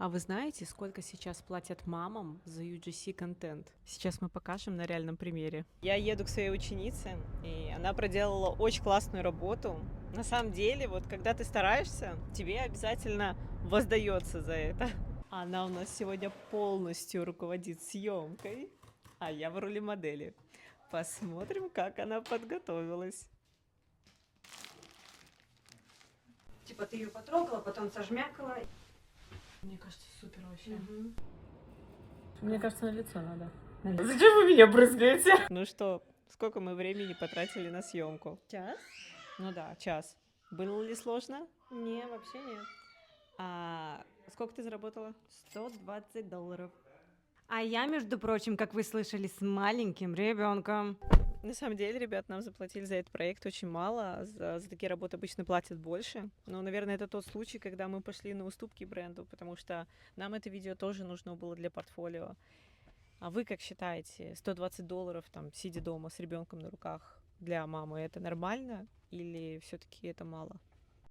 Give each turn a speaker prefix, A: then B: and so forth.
A: А вы знаете, сколько сейчас платят мамам за UGC-контент? Сейчас мы покажем на реальном примере. Я еду к своей ученице, и она проделала очень классную работу. На самом деле, вот когда ты стараешься, тебе обязательно воздается за это. Она у нас сегодня полностью руководит съемкой, а я в роли модели. Посмотрим, как она подготовилась.
B: Типа ты ее потрогала, потом сожмякала.
A: Мне кажется, супер вообще.
B: Мгм.
A: Мне кажется, на лицо надо.
B: Надо.
A: Зачем вы меня брызгаете? Ну что, сколько мы времени потратили на съемку?
B: Час?
A: Ну да, час. Было ли сложно?
B: Не, вообще нет.
A: А сколько ты заработала?
B: $120. А я, между прочим, как вы слышали, с маленьким ребенком.
A: На самом деле, ребят, нам заплатили за этот проект очень мало. За такие работы обычно платят больше. Но, наверное, это тот случай, когда мы пошли на уступки бренду, потому что нам это видео тоже нужно было для портфолио. А вы как считаете, $120, там, сидя дома с ребенком на руках для мамы, это нормально или все-таки это мало?